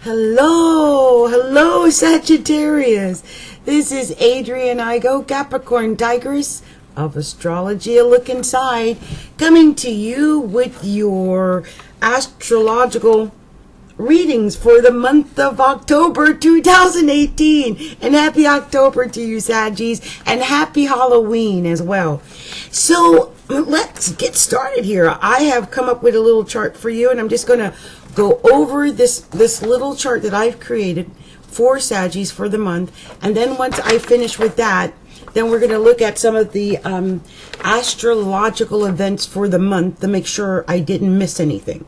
Hello, Sagittarius. This is Adrian Igo, Capricorntigress of Astrology, a look inside, coming to you with your astrological readings for the month of October 2018. And happy October to you, Saggies, and happy Halloween as well. So let's get started here. I have come up with a little chart for you, and I'm just going to go over this little chart that I've created for Saggies for the month. And then once I finish with that, then we're going to look at some of the astrological events for the month to make sure I didn't miss anything.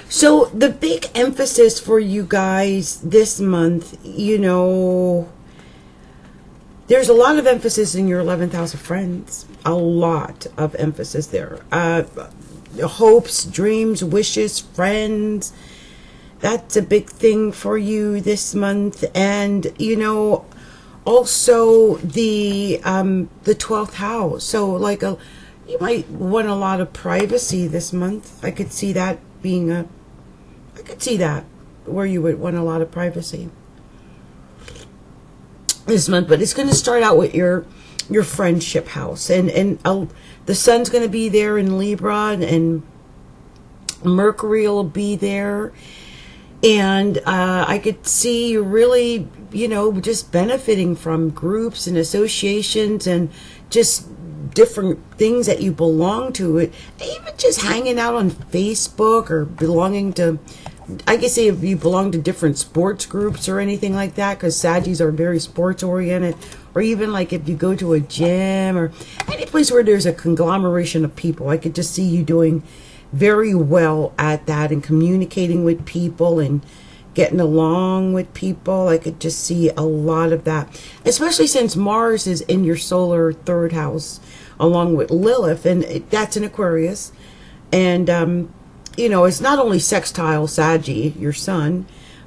So the big emphasis for you guys this month, you know, there's a lot of emphasis in your 11th house of friends. A lot of emphasis there. Hopes, dreams, wishes, friends. That's a big thing for you this month. And, you know, also the 12th house. So like you might want a lot of privacy this month. I could see that being I could see that where you would want a lot of privacy this month. But it's going to start out with your friendship house, and the sun's going to be there in Libra, and Mercury will be there, and I could see you really, you know, just benefiting from groups and associations and just different things that you belong to. It even just hanging out on Facebook or belonging to, I guess, say if you belong to different sports groups or anything like that, because Saggies are very sports oriented, or even like if you go to a gym or any place where there's a conglomeration of people. I could just see you doing very well at that and communicating with people and getting along with people. I could just see a lot of that, especially since Mars is in your solar third house along with Lilith, and that's in Aquarius. And you know, it's not only sextile Saggy, your sun,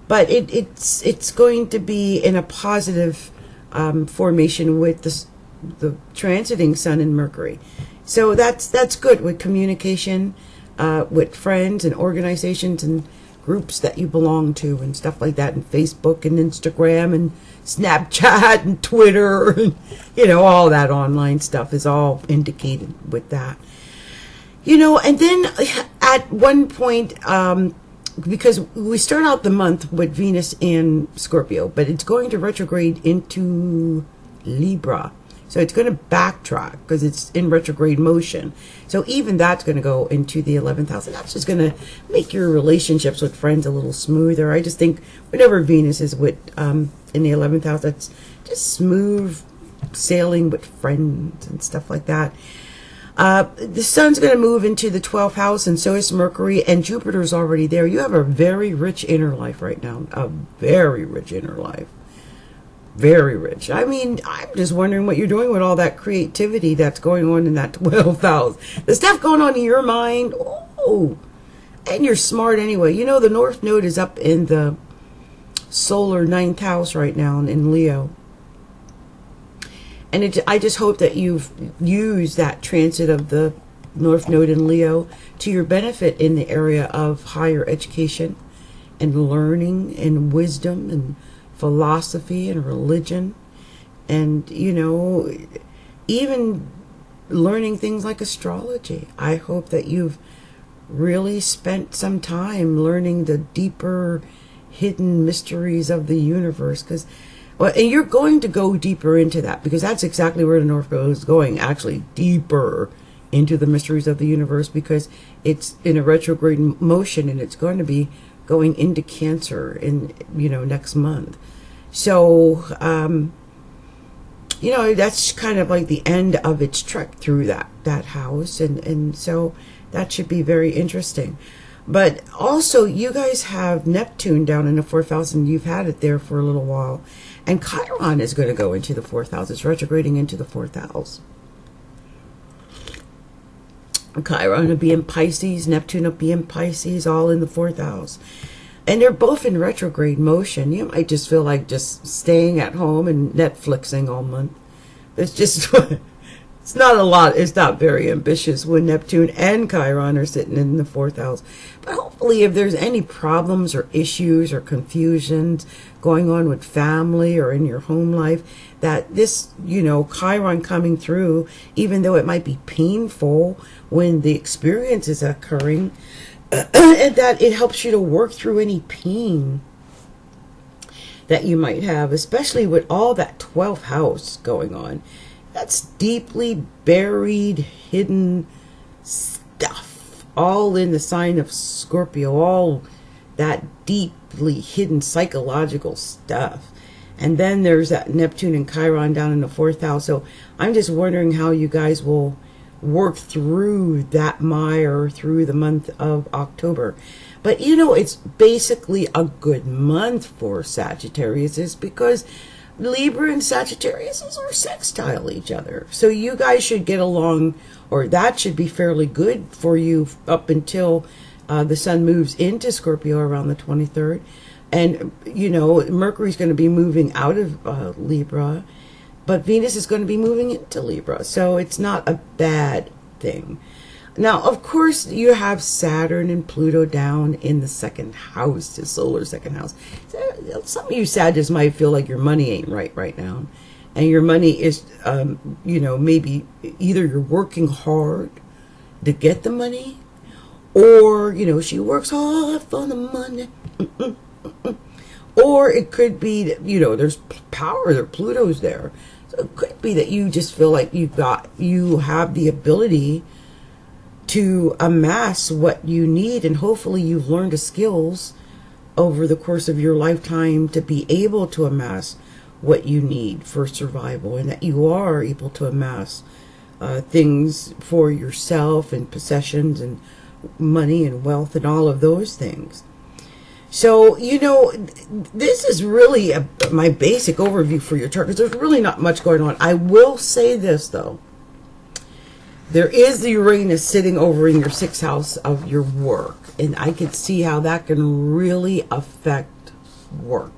but it's going to be in a positive formation with the transiting sun and Mercury. So that's good with communication with friends and organizations and groups that you belong to and stuff like that, and Facebook and Instagram and Snapchat and Twitter and, you know, all that online stuff is all indicated with that. You know, and then at one point, because we start out the month with Venus in Scorpio, but it's going to retrograde into Libra. So it's going to backtrack because it's in retrograde motion. So even that's going to go into the 11th house. And that's just going to make your relationships with friends a little smoother. I just think whenever Venus is with in the 11th house, that's just smooth sailing with friends and stuff like that. The sun's going to move into the 12th house, and so is Mercury, and Jupiter's already there. You have a very rich inner life right now. A very rich inner life. Very rich. I mean, I'm just wondering what you're doing with all that creativity that's going on in that 12th house. The stuff going on in your mind. Oh, and you're smart anyway. You know, the North Node is up in the solar 9th house right now in Leo. And I just hope that you've used that transit of the North Node in Leo to your benefit in the area of higher education and learning and wisdom and philosophy and religion, and, you know, even learning things like astrology. I hope that you've really spent some time learning the deeper hidden mysteries of the universe, because well, and you're going to go deeper into that, because that's exactly where the North Node is going, actually deeper into the mysteries of the universe, because it's in a retrograde motion, and it's going to be going into Cancer in, you know, next month. So, you know, that's kind of like the end of its trek through that house, and so that should be very interesting. But also, you guys have Neptune down in the 4th house, and you've had it there for a little while. And Chiron is going to go into the 4th house. It's retrograding into the 4th house. Chiron will be in Pisces. Neptune will be in Pisces, all in the 4th house. And they're both in retrograde motion. You might just feel like just staying at home and Netflixing all month. It's just It's not a lot. It's not very ambitious when Neptune and Chiron are sitting in the fourth house. But hopefully, if there's any problems or issues or confusions going on with family or in your home life, that this, Chiron coming through, even though it might be painful when the experience is occurring, and that it helps you to work through any pain that you might have, especially with all that 12th house going on. That's deeply buried, hidden stuff, all in the sign of Scorpio, all that deeply hidden psychological stuff. And then there's that Neptune and Chiron down in the fourth house. So I'm just wondering how you guys will work through that mire through the month of October. But it's basically a good month for Sagittarius, because Libra and Sagittarius are sextile each other. So you guys should get along, or that should be fairly good for you up until the sun moves into Scorpio around the 23rd. And, Mercury's going to be moving out of Libra, but Venus is going to be moving into Libra. So it's not a bad thing. Now, of course, you have Saturn and Pluto down in the second house, the solar second house. Some of you Sagittarius might feel like your money ain't right now. And your money is, maybe either you're working hard to get the money, or, she works hard for the money. Or it could be that, there's power there, Pluto's there. So it could be that you just feel like you have the ability to amass what you need, and hopefully you've learned the skills over the course of your lifetime to be able to amass what you need for survival, and that you are able to amass things for yourself and possessions and money and wealth and all of those things. So, this is really my basic overview for your chart, because there's really not much going on. I will say this, though. There is the Uranus sitting over in your sixth house of your work, and I can see how that can really affect work.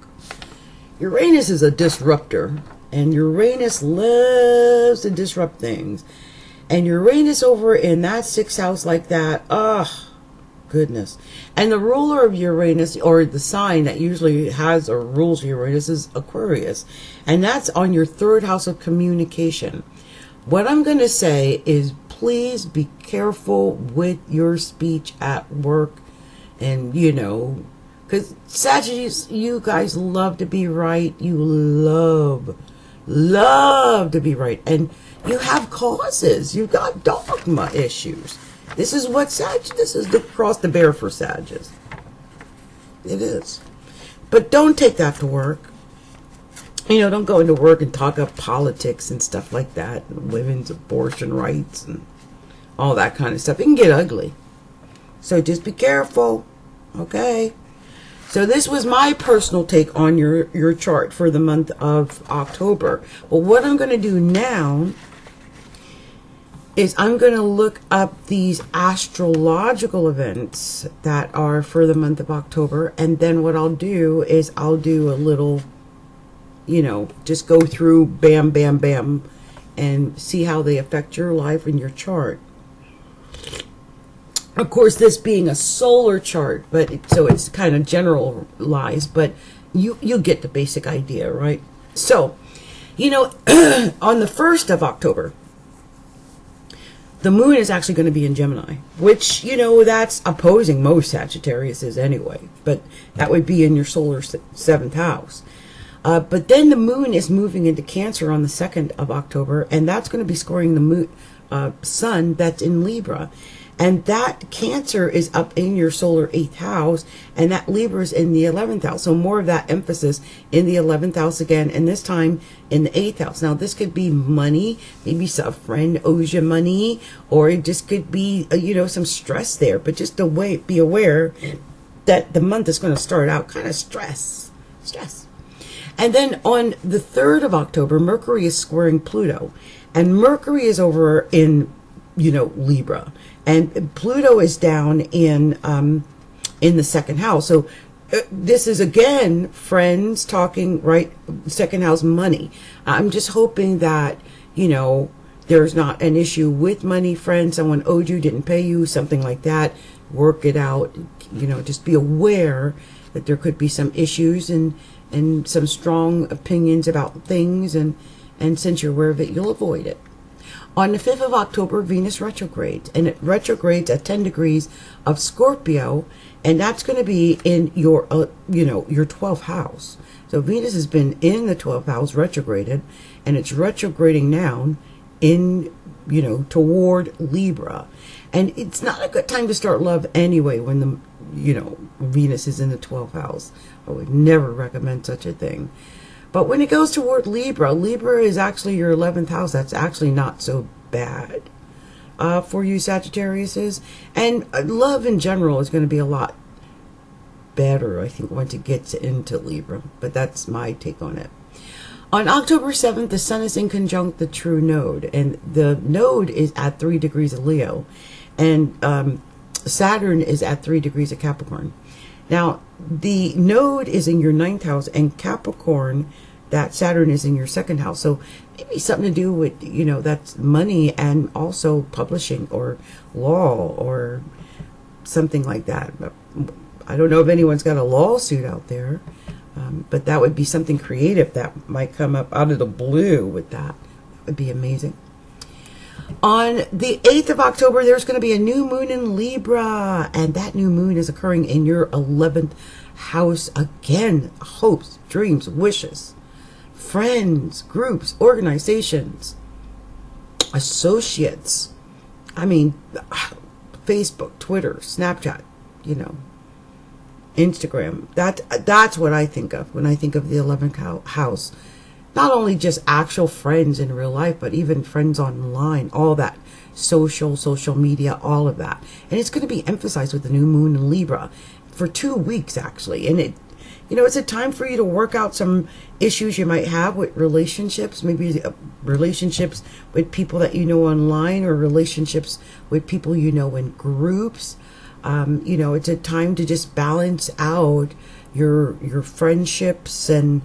Uranus is a disruptor, and Uranus loves to disrupt things. And Uranus over in that sixth house like that, goodness. And the ruler of Uranus, or the sign that usually has or rules Uranus, is Aquarius. And that's on your third house of communication. What I'm going to say is, please be careful with your speech at work. And, because Sagittarius, you guys love to be right. You love to be right. And you have causes. You've got dogma issues. This is this is the cross to bear for Sagittarius. It is. But don't take that to work. Don't go into work and talk up politics and stuff like that, and women's abortion rights and all that kind of stuff. It can get ugly. So just be careful. Okay? So this was my personal take on your chart for the month of October. Well, what I'm going to do now is I'm going to look up these astrological events that are for the month of October. And then what I'll do is I'll do a little, just go through bam, bam, bam, and see how they affect your life and your chart. Of course, this being a solar chart, so it's kind of generalized, but you get the basic idea, right? So, on the 1st of October, the moon is actually going to be in Gemini, which, that's opposing most Sagittariuses anyway, but that would be in your solar 7th house. But then the moon is moving into Cancer on the 2nd of October, and that's going to be scoring the sun that's in Libra. And that Cancer is up in your solar 8th house, and that Libra is in the 11th house. So more of that emphasis in the 11th house again, and this time in the 8th house. Now, this could be money. Maybe a friend owes you money, or it just could be, some stress there. But just be aware that the month is going to start out kind of stress. And then on the 3rd of October, Mercury is squaring Pluto. And Mercury is over in, Libra. And Pluto is down in the 2nd house. So this is, again, friends talking, right? 2nd house money. I'm just hoping that, there's not an issue with money, friend, someone owed you, didn't pay you, something like that, work it out. Just be aware that there could be some issues and some strong opinions about things, and since you're aware of it, you'll avoid it. On the 5th of October, Venus retrogrades, and it retrogrades at 10 degrees of Scorpio, and that's going to be in your 12th house. So Venus has been in the 12th house retrograded, and it's retrograding now in, toward Libra. And it's not a good time to start love anyway when the, Venus is in the 12th house. I would never recommend such a thing. But when it goes toward Libra, Libra is actually your 11th house. That's actually not so bad for you, Sagittariuses. And love in general is going to be a lot better, I think, once it gets into Libra. But that's my take on it. On October 7th, the Sun is in conjunct the true node. And the node is at 3 degrees of Leo. And Saturn is at 3 degrees of Capricorn. Now, the node is in your 9th house, and Capricorn, that Saturn is in your 2nd house. So maybe something to do with, that's money and also publishing or law or something like that. But I don't know if anyone's got a lawsuit out there, but that would be something creative that might come up out of the blue with that. That would be amazing. On the 8th of October, there's going to be a new moon in Libra, and that new moon is occurring in your 11th house again. Hopes, dreams, wishes, friends, groups, organizations, associates. I mean, Facebook, Twitter, Snapchat, Instagram. That's what I think of when I think of the 11th house. Not only just actual friends in real life, but even friends online, all that social media, all of that. And it's going to be emphasized with the new moon in Libra for 2 weeks, actually. And it's a time for you to work out some issues you might have with relationships, maybe relationships with people that you know online, or relationships with people in groups. It's a time to just balance out your friendships and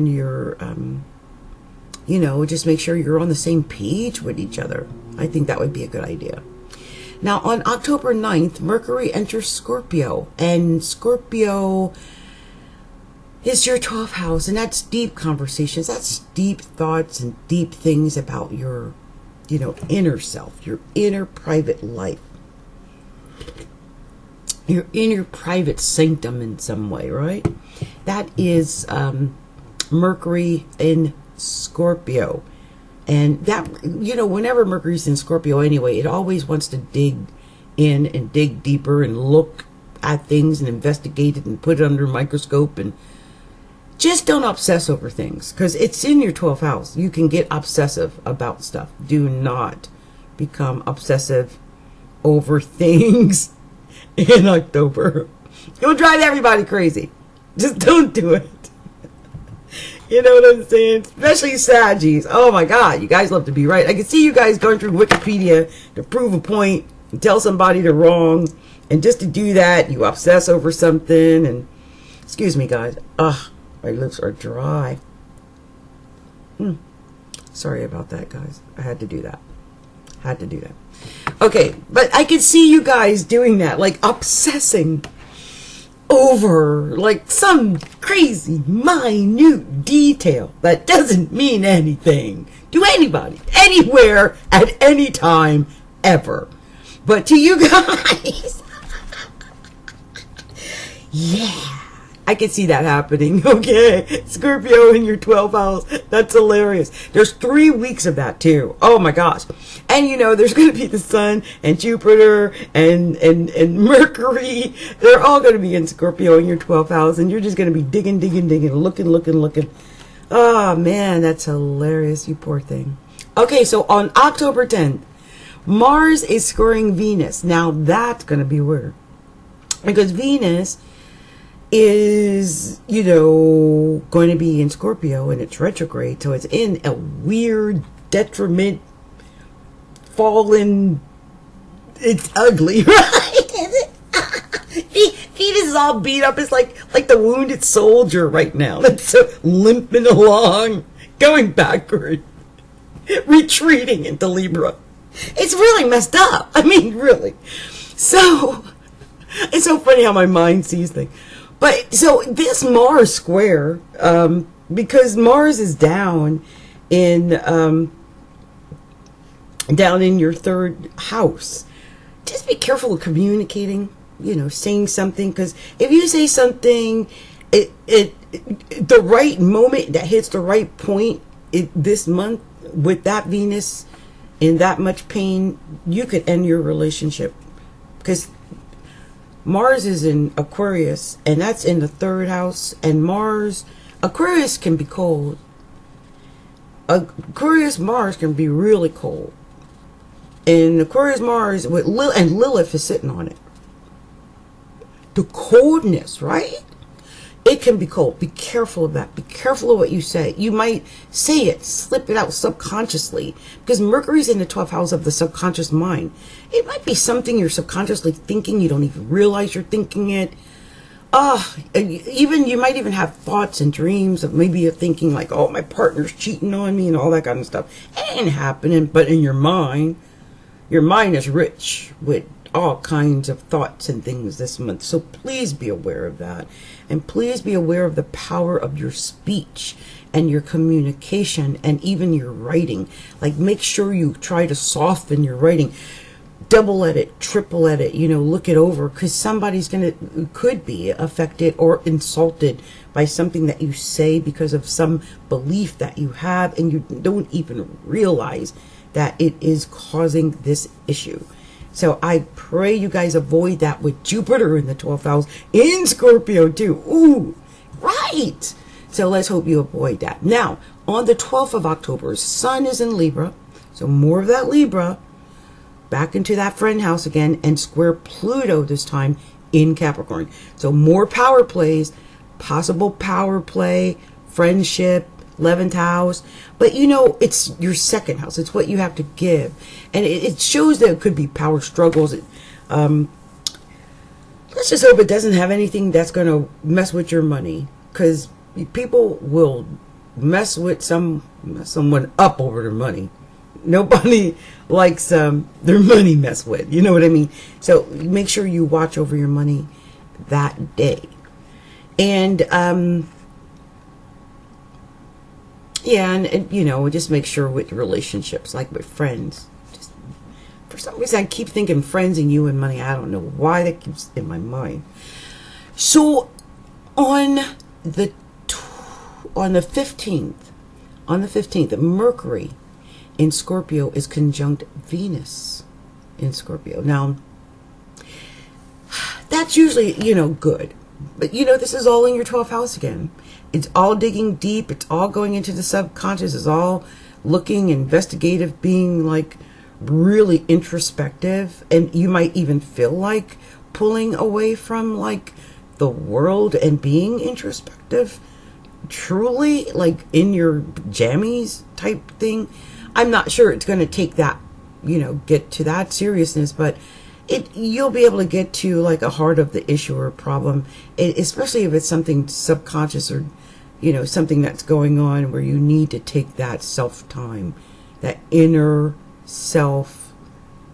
your just make sure you're on the same page with each other. I think that would be a good idea. Now, on October 9th, Mercury enters Scorpio, and Scorpio is your 12th house, and that's deep conversations, that's deep thoughts and deep things about your inner self, your inner private life, your inner private sanctum in some way, right? That is Mercury in Scorpio. And that, whenever Mercury's in Scorpio anyway, it always wants to dig in and dig deeper and look at things and investigate it and put it under a microscope. And just don't obsess over things, because it's in your 12th house. You can get obsessive about stuff. Do not become obsessive over things in October. You'll drive everybody crazy. Just don't do it. You know what I'm saying? Especially Saggies. Oh my God, you guys love to be right. I can see you guys going through Wikipedia to prove a point and tell somebody they're wrong. And just to do that, you obsess over something. And excuse me, guys. Ugh, my lips are dry. Sorry about that, guys. I had to do that. Okay, but I can see you guys doing that, like obsessing over like some crazy minute detail that doesn't mean anything to anybody, anywhere, at any time, ever. But to you guys, yeah, I can see that happening. Okay, Scorpio in your 12th house. That's hilarious. There's 3 weeks of that too. Oh my gosh. And there's going to be the Sun and Jupiter and Mercury. They're all going to be in Scorpio in your 12th house, and you're just going to be digging, looking. Oh man, that's hilarious, you poor thing. Okay, so on October 10th, Mars is squaring Venus. Now that's going to be weird, because Venus is, going to be in Scorpio, and it's retrograde, so it's in a weird detriment, fallen, it's ugly, right? Venus is all beat up. It's like the wounded soldier right now that's so limping along, going backward. retreating into Libra. It's really messed up. I mean, really. So, it's so funny how my mind sees things. But, so, this Mars square, because Mars is down in your third house, just be careful of communicating, saying something, because if you say something, the right moment that hits the right point this month with that Venus in that much pain, you could end your relationship, because Mars is in Aquarius, and that's in the third house, and Aquarius can be cold. Aquarius Mars can be really cold. And Aquarius Mars and Lilith is sitting on it. The coldness, right? It can be cold. Be careful of that. Be careful of what you say. You might say it, slip it out subconsciously, because Mercury's in the 12th house of the subconscious mind. It might be something you're subconsciously thinking. You don't even realize you're thinking it. You might even have thoughts and dreams of maybe you're thinking like, oh, my partner's cheating on me and all that kind of stuff. It ain't happening, but in your mind is rich with all kinds of thoughts and things this month. So please be aware of that. And please be aware of the power of your speech and your communication and even your writing. Like, make sure you try to soften your writing. Double edit, triple edit, look it over, because somebody's could be affected or insulted by something that you say because of some belief that you have, and you don't even realize that it is causing this issue. So I pray you guys avoid that with Jupiter in the 12th house, in Scorpio too. Ooh, right. So let's hope you avoid that. Now, on the 12th of October, Sun is in Libra. So more of that Libra, back into that friend house again, and square Pluto this time in Capricorn. So more power plays, possible power play, friendship, 11th house, but it's your second house. It's what you have to give, and it shows that it could be power struggles. Let's just hope it doesn't have anything that's going to mess with your money, because people will mess someone up over their money. Nobody likes their money messed with, you know what I mean? So make sure you watch over your money that day. And just make sure with relationships, like with friends. Just, for some reason, I keep thinking friends and you and money. I don't know why that keeps in my mind. So on the 15th, Mercury in Scorpio is conjunct Venus in Scorpio. Now, that's usually, good. But, this is all in your 12th house again. It's all digging deep. It's all going into the subconscious. It's all looking investigative, being like really introspective. And you might even feel like pulling away from like the world and being introspective. Truly, like in your jammies type thing. I'm not sure it's going to take that, get to that seriousness, but you'll be able to get to like a heart of the issue or problem, especially if it's something subconscious or, something that's going on where you need to take that self time, that inner self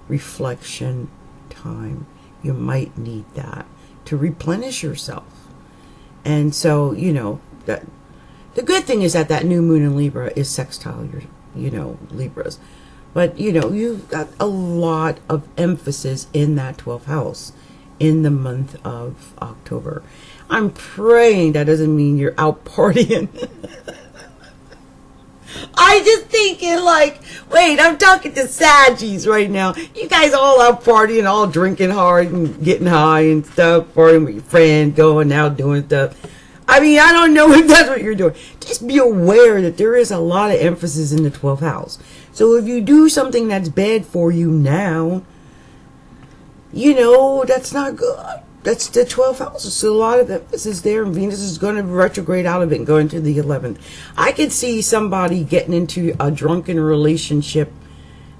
reflection time. You might need that to replenish yourself. And so, that the good thing is that new moon in Libra is sextile your Libras. But, you've got a lot of emphasis in that 12th house in the month of October. I'm praying that doesn't mean you're out partying. I just thinking like, wait, I'm talking to Saggies right now. You guys all out partying, all drinking hard and getting high and stuff, partying with your friends, going out doing stuff. I mean, I don't know if that's what you're doing. Just be aware that there is a lot of emphasis in the 12th house. So if you do something that's bad for you now, that's not good. That's the 12th house. So a lot of emphasis there, and Venus is going to retrograde out of it and go into the 11th. I could see somebody getting into a drunken relationship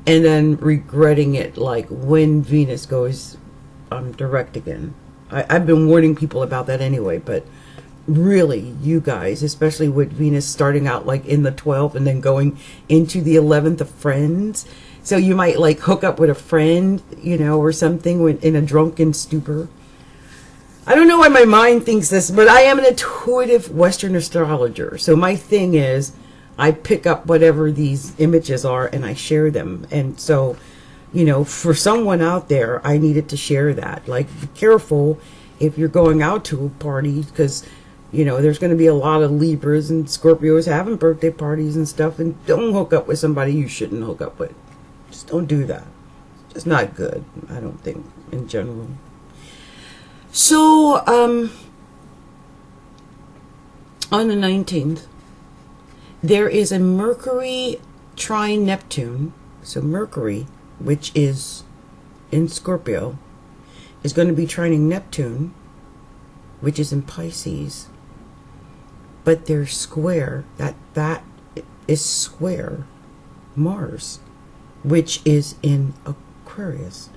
and then regretting it, like when Venus goes direct again. I've been warning people about that anyway, but really, you guys, especially with Venus starting out like in the 12th and then going into the 11th of friends. So you might like hook up with a friend, you know, or something when in a drunken stupor. I don't know why my mind thinks this, but I am an intuitive Western astrologer. So my thing is, I pick up whatever these images are and I share them. And so, you know, for someone out there, I needed to share that. Like, be careful if you're going out to a party, because, you know, there's going to be a lot of Libras and Scorpios having birthday parties and stuff. And don't hook up with somebody you shouldn't hook up with. Just don't do that. It's just not good, I don't think, in general. So, on the 19th, there is a Mercury trine Neptune. So Mercury, which is in Scorpio, is going to be trining Neptune, which is in Pisces. But they're square. That is square Mars, which is in Aquarius.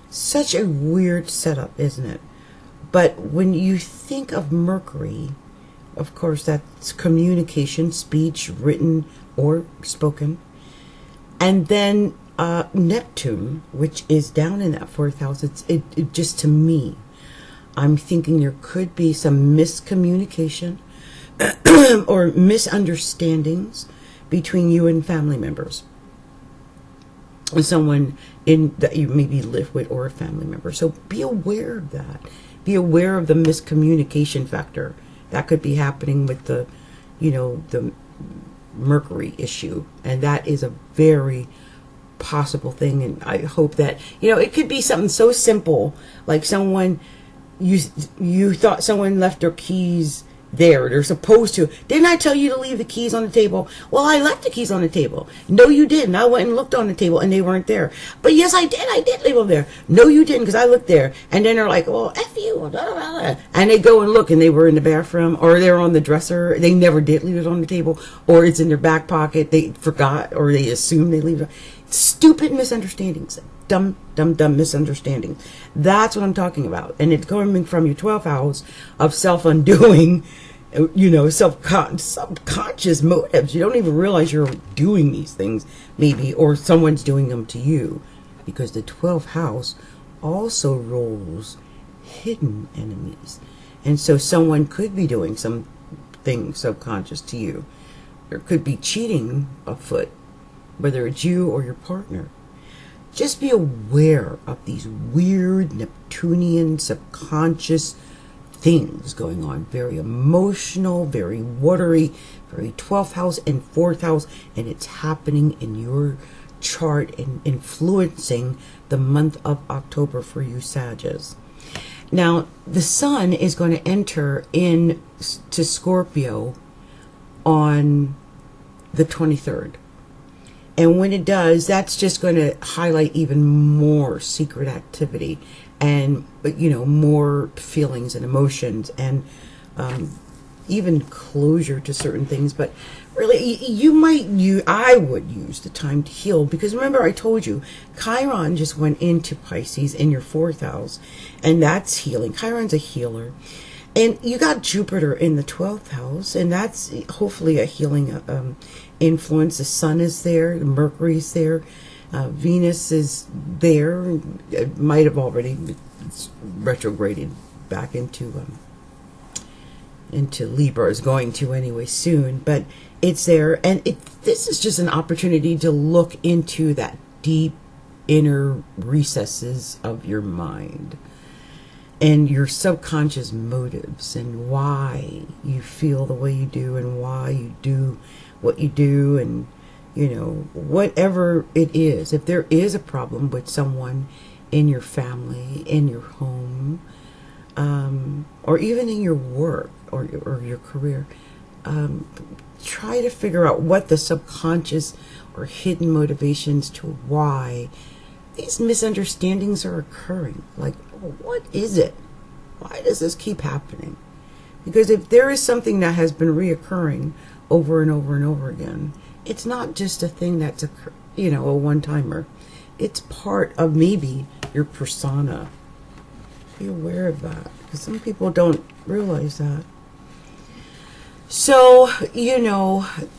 Such a weird setup, isn't it? But when you think of Mercury, of course, that's communication, speech, written or spoken. And then Neptune, which is down in that 4th house, it just, to me, I'm thinking there could be some miscommunication or misunderstandings between you and family members. Someone that you maybe live with or a family member. So be aware of that. Be aware of the miscommunication factor that could be happening with the, you know, the Mercury issue. And that is a very possible thing. And I hope that, you know, it could be something so simple, like someone, you thought someone left their keys there. They're supposed to. Didn't I tell you to leave the keys on the table? Well, I left the keys on the table. No, you didn't. I went and looked on the table and they weren't there. But yes, I did. I did leave them there. No, you didn't, because I looked there. And then they're like, well, F you. Blah, blah, blah. And they go and look and they were in the bathroom, or they're on the dresser. They never did leave it on the table, or it's in their back pocket. They forgot, or they assume they leave it. Stupid misunderstandings. Dumb misunderstandings. That's what I'm talking about. And it's coming from your 12th house of self-undoing, you know, subconscious motives. You don't even realize you're doing these things, maybe, or someone's doing them to you. Because the 12th house also rules hidden enemies. And so someone could be doing something subconscious to you. There could be cheating afoot, whether it's you or your partner. Just be aware of these weird Neptunian subconscious things going on. Very emotional, very watery, very 12th house and 4th house. And it's happening in your chart and influencing the month of October for you Sagittarius. Now, the sun is going to enter into Scorpio on the 23rd. And when it does, that's just going to highlight even more secret activity and, you know, more feelings and emotions and even closure to certain things. But really, I would use the time to heal, because remember I told you, Chiron just went into Pisces in your 4th house, and that's healing. Chiron's a healer. And you got Jupiter in the 12th house, and that's hopefully a healing influence. The sun is there, Mercury's there, Venus is there. It might have already retrograded back into Libra, is going to anyway soon, but it's there. And this is just an opportunity to look into that deep inner recesses of your mind and your subconscious motives, and why you feel the way you do, and why you do what you do, and, you know, whatever it is. If there is a problem with someone in your family, in your home, or even in your work or your career, try to figure out what the subconscious or hidden motivations to why these misunderstandings are occurring. Like, what is it? Why does this keep happening? Because if there is something that has been reoccurring over and over and over again, it's not just a thing that's a one-timer. It's part of maybe your persona. Be aware of that, because some people don't realize that. So,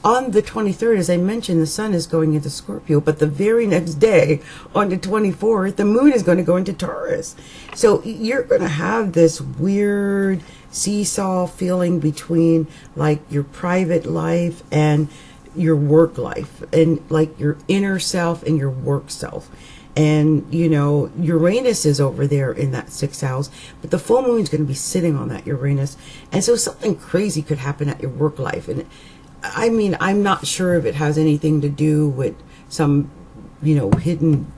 on the 23rd, as I mentioned, the sun is going into Scorpio, but the very next day, on the 24th, the moon is going to go into Taurus. So you're going to have this weird seesaw feeling between like your private life and your work life, and like your inner self and your work self. And, Uranus is over there in that 6th house, but the full moon is going to be sitting on that Uranus. And so something crazy could happen at your work life. And I mean, I'm not sure if it has anything to do with some, hidden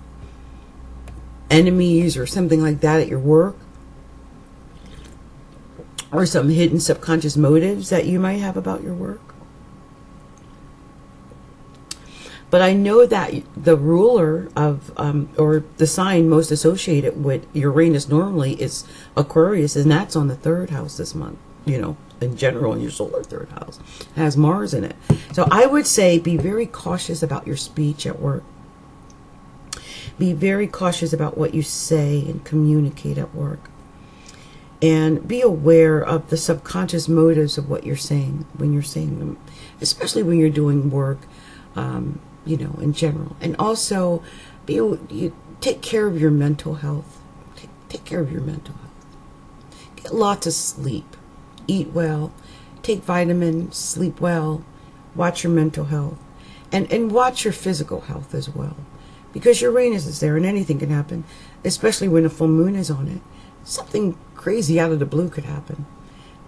enemies or something like that at your work, or some hidden subconscious motives that you might have about your work. But I know that the ruler of, or the sign most associated with Uranus normally is Aquarius, and that's on the 3rd house this month, in general in your solar 3rd house. It has Mars in it. So I would say be very cautious about your speech at work. Be very cautious about what you say and communicate at work. And be aware of the subconscious motives of what you're saying when you're saying them, especially when you're doing work. In general. And also, you take care of your mental health. Take care of your mental health. Get lots of sleep. Eat well. Take vitamins. Sleep well. Watch your mental health. And watch your physical health as well. Because Uranus is there and anything can happen, especially when a full moon is on it. Something crazy out of the blue could happen.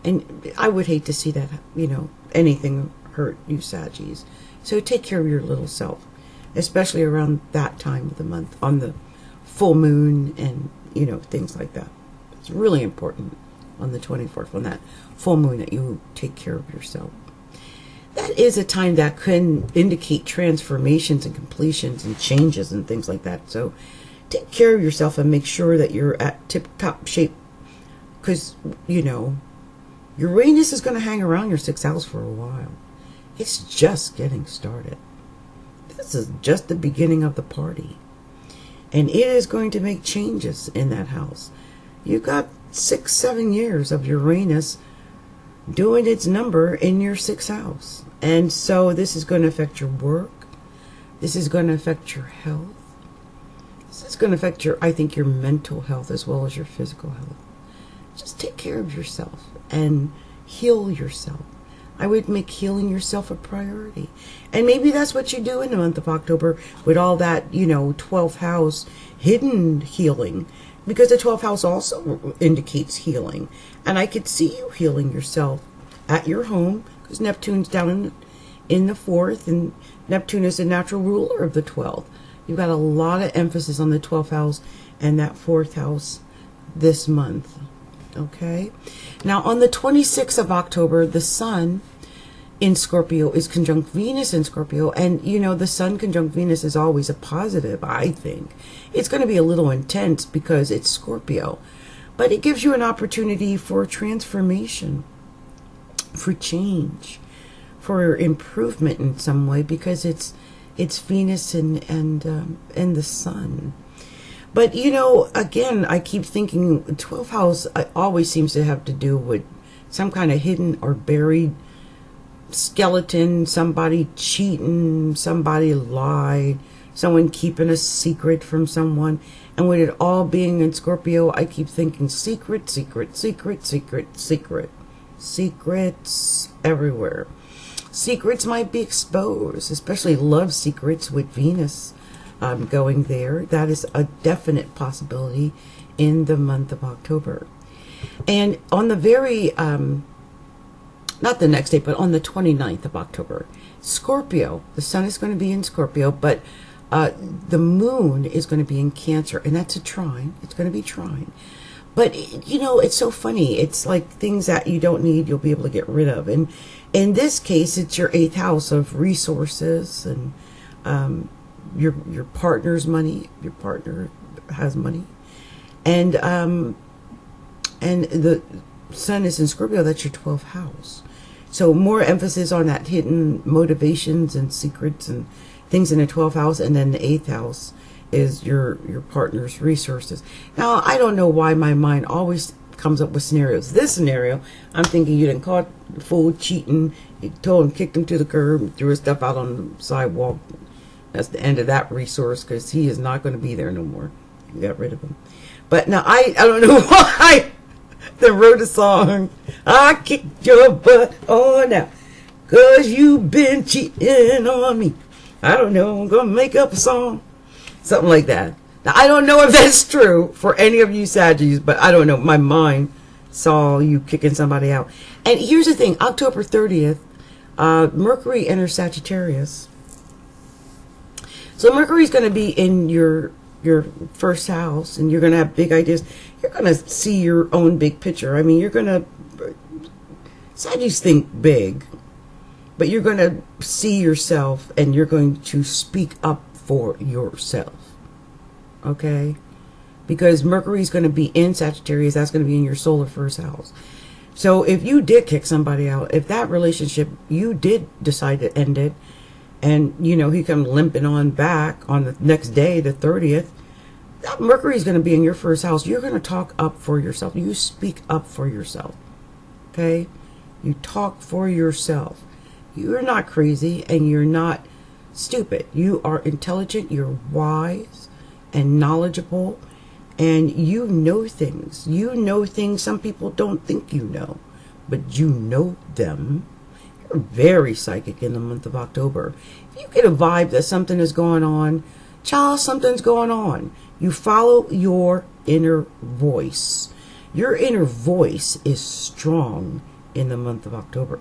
And I would hate to see that, anything hurt you, Saggies. So take care of your little self, especially around that time of the month, on the full moon and, things like that. It's really important on the 24th, on that full moon, that you take care of yourself. That is a time that can indicate transformations and completions and changes and things like that. So take care of yourself and make sure that you're at tip-top shape, because, Uranus is going to hang around your 6th house for a while. It's just getting started. This is just the beginning of the party. And it is going to make changes in that house. You've got 6-7 years of Uranus doing its number in your 6th house. And so this is going to affect your work. This is going to affect your health. This is going to affect your mental health as well as your physical health. Just take care of yourself and heal yourself. I would make healing yourself a priority. And maybe that's what you do in the month of October with all that, 12th house hidden healing. Because the 12th house also indicates healing. And I could see you healing yourself at your home, because Neptune's down in the 4th, and Neptune is the natural ruler of the 12th. You've got a lot of emphasis on the 12th house and that 4th house this month. Okay. Now, on the 26th of October, the sun in Scorpio is conjunct Venus in Scorpio. And, the sun conjunct Venus is always a positive, I think. It's going to be a little intense because it's Scorpio. But it gives you an opportunity for transformation, for change, for improvement in some way, because it's Venus and the sun. But, again, I keep thinking 12th house always seems to have to do with some kind of hidden or buried skeleton, somebody cheating, somebody lied, someone keeping a secret from someone. And with it all being in Scorpio, I keep thinking secret, secret, secret, secret, secret. Secrets everywhere. Secrets might be exposed, especially love secrets with Venus going there. That is a definite possibility in the month of October. And on the very, not the next day, but on the 29th of October, Scorpio, the sun is going to be in Scorpio, but the moon is going to be in Cancer, and that's a trine. It's going to be trine. But, it's so funny. It's like things that you don't need, you'll be able to get rid of. And in this case, it's your 8th house of resources and your partner's money. Your partner has money. And the sun is in Scorpio, that's your 12th house. So more emphasis on that hidden motivations and secrets and things in the 12th house. And then the 8th house is your partner's resources. Now, I don't know why my mind always comes up with scenarios. This scenario, I'm thinking you didn't caught the fool cheating, you told him, kicked him to the curb, threw his stuff out on the sidewalk. That's the end of that resource, because he is not going to be there no more. You got rid of him. But now I don't know why they wrote a song. I kicked your butt on now, 'cause you've been cheating on me. I don't know, I'm going to make up a song. Something like that. Now, I don't know if that's true for any of you Saggies, but I don't know. My mind saw you kicking somebody out. And here's the thing. October 30th, Mercury enters Sagittarius. So Mercury's going to be in your first house, and you're going to have big ideas. You're going to see your own big picture. I mean, you're going to... Saggies think big, but you're going to see yourself, and you're going to speak up for yourself. Okay? Because Mercury's going to be in Sagittarius. That's going to be in your solar first house. So if you did kick somebody out, if that relationship, you did decide to end it, and, you know, he come limping on back on the next day, the 30th, that Mercury's going to be in your first house. You're going to talk up for yourself. You speak up for yourself. Okay? You talk for yourself. You're not crazy, and you're not stupid. You are intelligent, you're wise and knowledgeable, and you know things. You know things some people don't think you know, but you know them. You're very psychic in the month of October. If you get a vibe that something is going on, child, something's going on. You follow your inner voice. Your inner voice is strong in the month of October.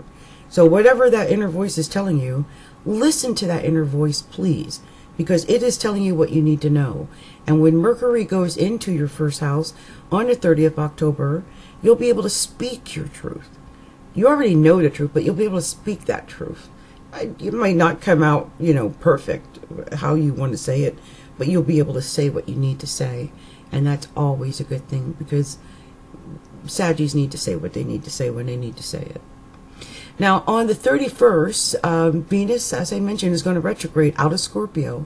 So whatever that inner voice is telling you, listen to that inner voice, please, because it is telling you what you need to know. And when Mercury goes into your first house on the 30th of October, you'll be able to speak your truth. You already know the truth, but you'll be able to speak that truth. You might not come out, you know, perfect, how you want to say it, but you'll be able to say what you need to say. And that's always a good thing, because Saggies need to say what they need to say when they need to say it. Now, on the 31st, Venus, as I mentioned, is going to retrograde out of Scorpio,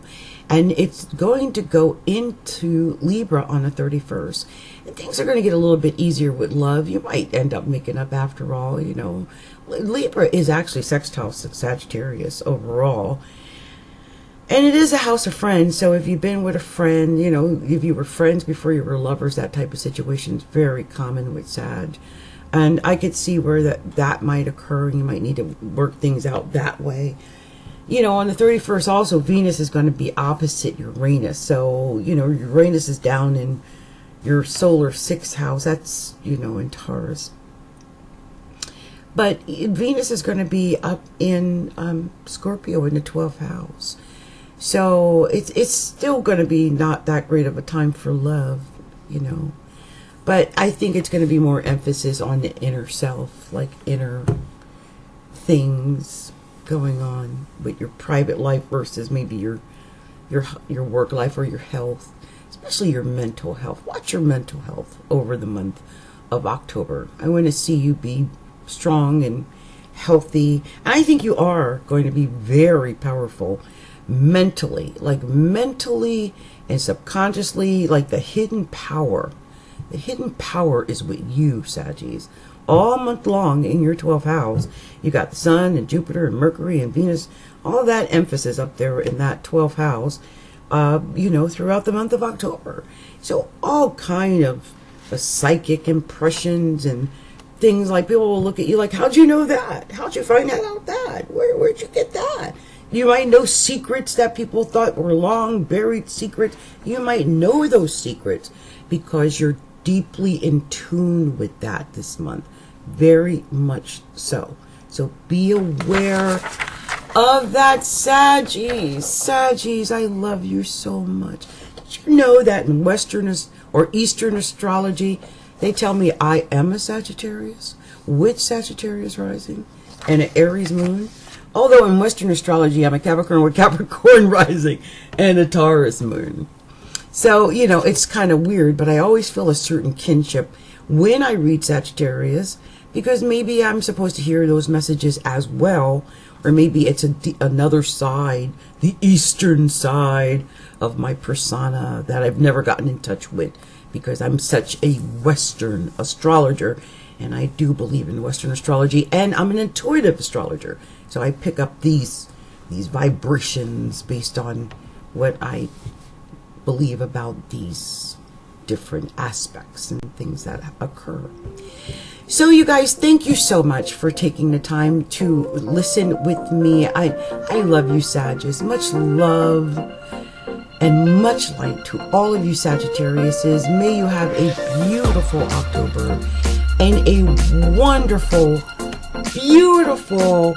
and it's going to go into Libra on the 31st. And things are going to get a little bit easier with love. You might end up making up after all, you know. Libra is actually sextile Sagittarius overall. And it is a house of friends, so if you've been with a friend, you know, if you were friends before you were lovers, that type of situation is very common with Sag. And I could see where that might occur. You might need to work things out that way. You know, on the 31st also, Venus is going to be opposite Uranus. So, you know, Uranus is down in your solar 6th house. That's, you know, in Taurus. But Venus is going to be up in Scorpio in the 12th house. So it's still going to be not that great of a time for love, you know. But I think it's going to be more emphasis on the inner self, like inner things going on with your private life versus maybe your work life or your health, especially your mental health. Watch your mental health over the month of October. I want to see you be strong and healthy. And I think you are going to be very powerful mentally, like mentally and subconsciously, like the hidden power. The hidden power is with you, Saggies. All month long in your 12th house, you got the Sun and Jupiter and Mercury and Venus, all that emphasis up there in that 12th house, you know, throughout the month of October. So all kind of psychic impressions and things, like people will look at you like, how'd you know that? How'd you find out that? Where'd you get that? You might know secrets that people thought were long buried secrets. You might know those secrets because you're deeply in tune with that this month. Very much so. So be aware of that, Saggies. Saggies, I love you so much. Did you know that in Western or Eastern astrology, they tell me I am a Sagittarius with Sagittarius rising and an Aries moon? Although in Western astrology, I'm a Capricorn with Capricorn rising and a Taurus moon. So, you know, it's kind of weird, but I always feel a certain kinship when I read Sagittarius, because maybe I'm supposed to hear those messages as well, or maybe it's another side, the Eastern side of my persona that I've never gotten in touch with because I'm such a Western astrologer, and I do believe in Western astrology, and I'm an intuitive astrologer. So I pick up these vibrations based on what I believe about these different aspects and things that occur. So you guys, thank you so much for taking the time to listen with me. I love you, Sagittarius. Much love and much light to all of you Sagittariuses. May you have a beautiful October and a wonderful, beautiful,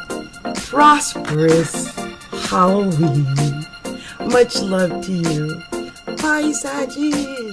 prosperous Halloween. Much love to you. Bye, Sagittarius.